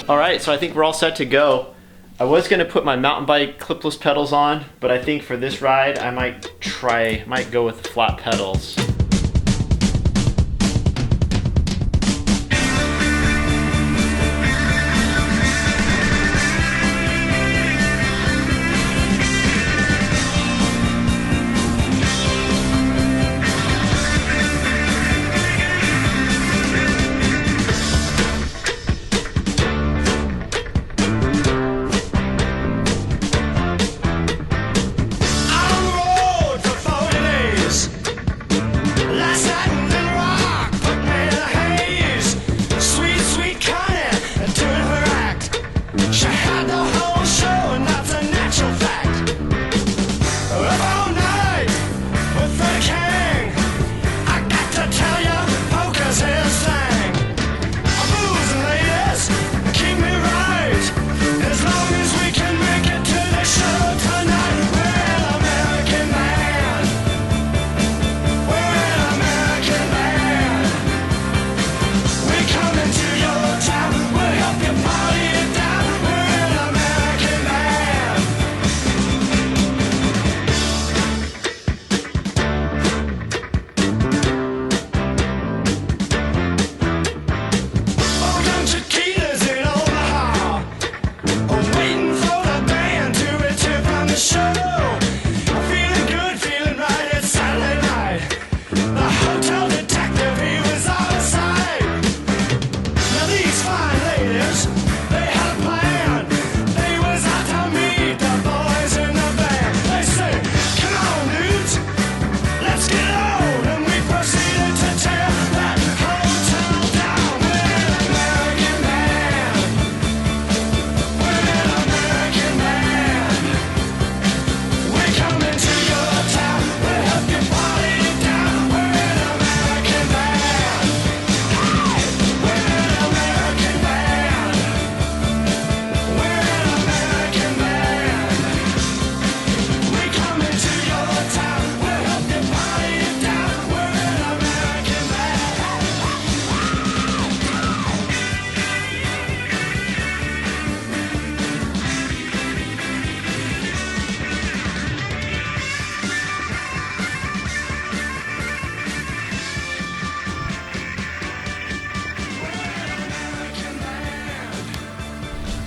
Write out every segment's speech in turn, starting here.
Alright, so I think we're all set to go. I was going to put my mountain bike clipless pedals on, but I think for this ride I might go with flat pedals.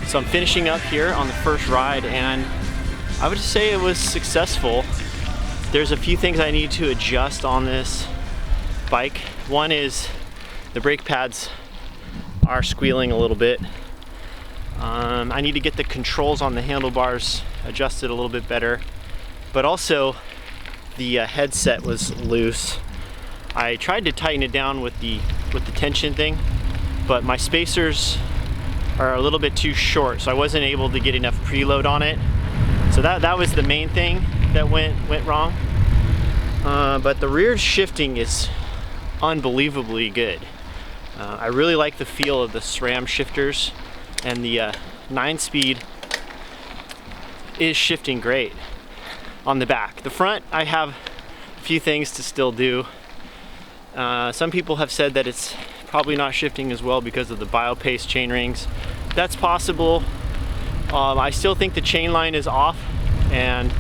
So I'm finishing up here on the first ride, and I would say it was successful. There's a few things I need to adjust on this bike. One is the brake pads are squealing a little bit. I need to get the controls on the handlebars adjusted a little bit better, but also the headset was loose. I tried to tighten it down with the tension thing, but my spacers are a little bit too short, so I wasn't able to get enough preload on it. So that was the main thing that went wrong. But the rear shifting is unbelievably good. I really like the feel of the SRAM shifters, and the 9-speed is shifting great on the back. The front, I have a few things to still do. Some people have said that it's probably not shifting as well because of the BioPace chain rings. That's possible. I still think the chain line is off, and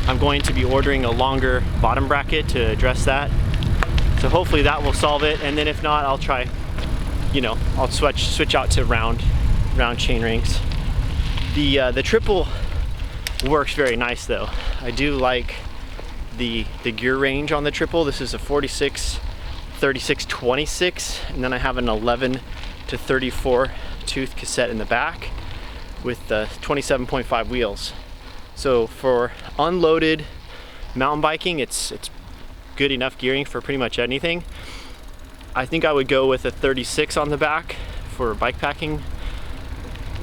I'm going to be ordering a longer bottom bracket to address that. So hopefully that will solve it, and then if not, I'll try, I'll switch out to round chain rings. The triple works very nice though. I do like the gear range on the triple. This is a 46, 36, 26, and then I have an 11 to 34 tooth cassette in the back with the 27.5 wheels. So for unloaded mountain biking, it's good enough gearing for pretty much anything. I think I would go with a 36 on the back for a bike packing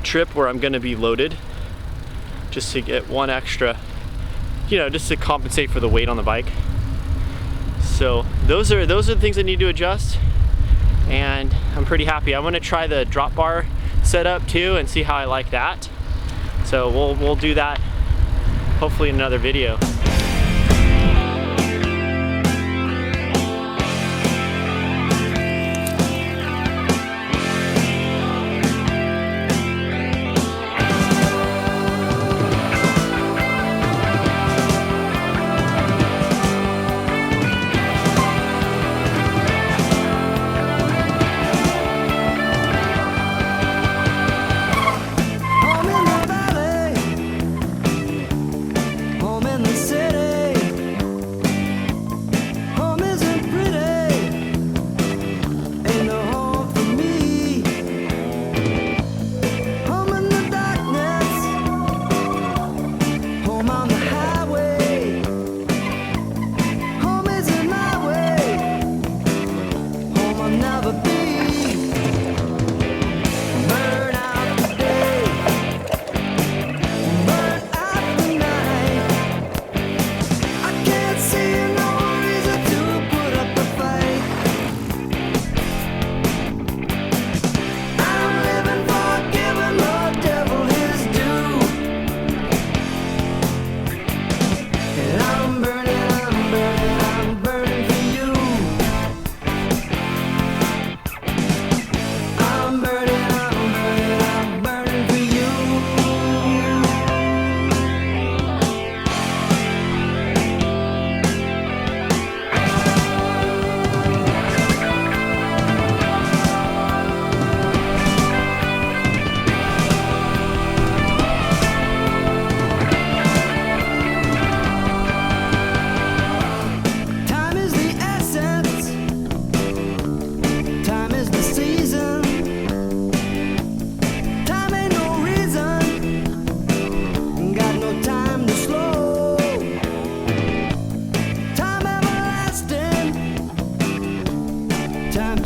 trip where I'm gonna be loaded, just to get one extra, just to compensate for the weight on the bike. So those are the things I need to adjust, and I'm pretty happy. I'm gonna try the drop bar setup too and see how I like that. So we'll do that hopefully in another video.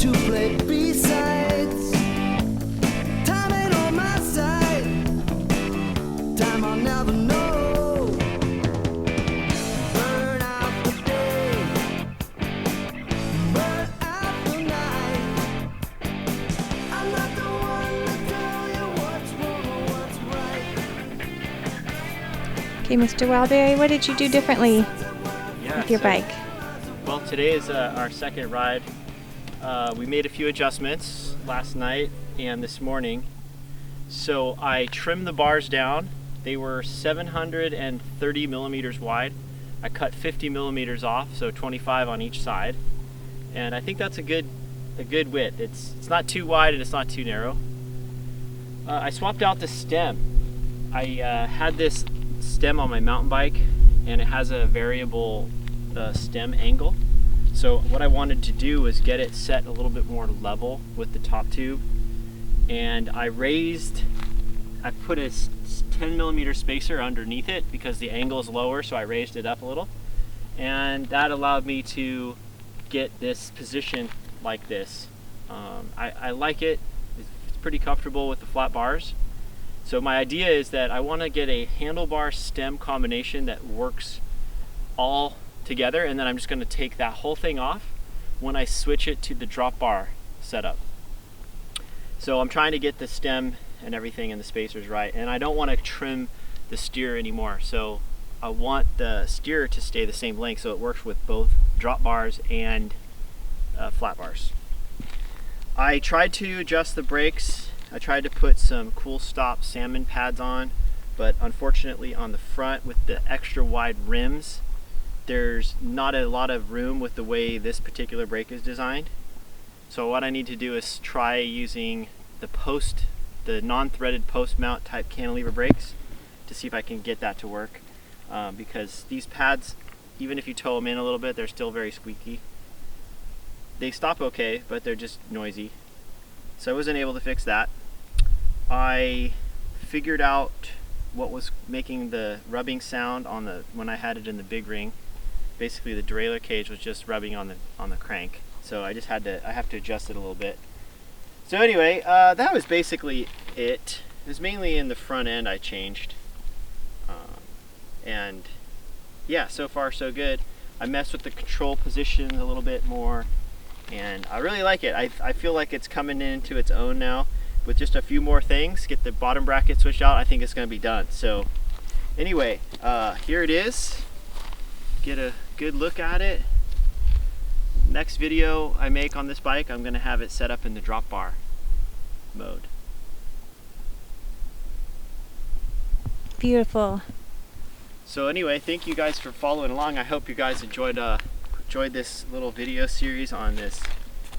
to play B-sides. Time ain't on my side. Time I'll never know. Burn out the day, burn out the night. I'm not the one to tell you what's wrong or what's right. Okay, Mr. Wildberry, what did you do differently with your bike? Well, today is our second ride. We made a few adjustments last night and this morning. So I trimmed the bars down. They were 730 millimeters wide. I cut 50 millimeters off, so 25 on each side. And I think that's a good width. It's not too wide and it's not too narrow. I swapped out the stem. I had this stem on my mountain bike and it has a variable stem angle. So what I wanted to do was get it set a little bit more level with the top tube, and I put a 10 millimeter spacer underneath it because the angle is lower, so I raised it up a little, and that allowed me to get this position like this. I like it. It's pretty comfortable with the flat bars. So my idea is that I want to get a handlebar stem combination that works all together, and then I'm just going to take that whole thing off when I switch it to the drop bar setup. So I'm trying to get the stem and everything and the spacers right, and I don't want to trim the steer anymore. So I want the steer to stay the same length so it works with both drop bars and flat bars. I tried to adjust the brakes. I tried to put some Cool Stop salmon pads on, but unfortunately on the front with the extra wide rims, there's not a lot of room with the way this particular brake is designed. So what I need to do is try using the non-threaded post mount type cantilever brakes to see if I can get that to work, because these pads, even if you tow them in a little bit, they're still very squeaky. They stop okay, but they're just noisy. So I wasn't able to fix that. I figured out what was making the rubbing sound when I had it in the big ring. Basically the derailleur cage was just rubbing on the crank, so I have to adjust it a little bit. So anyway, that was basically it. It was mainly in the front end I changed, and yeah, so far so good. I messed with the control position a little bit more, and I really like it. I feel like it's coming into its own now. With just a few more things, get the bottom bracket switched out, I think it's going to be done. So anyway, here it is. Get a good look at it. Next video I make on this bike, I'm going to have it set up in the drop bar mode. Beautiful. So anyway, thank you guys for following along. I hope you guys enjoyed this little video series on this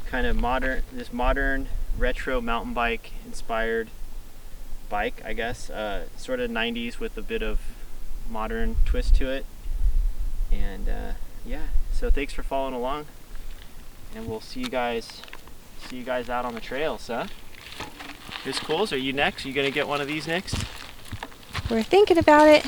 kind of modern retro mountain bike inspired bike, I guess. Sort of 90s with a bit of modern twist to it. And yeah, so thanks for following along, and we'll see you guys out on the trails, huh? This cool. Are you next? Are you gonna get one of these next? We're thinking about it.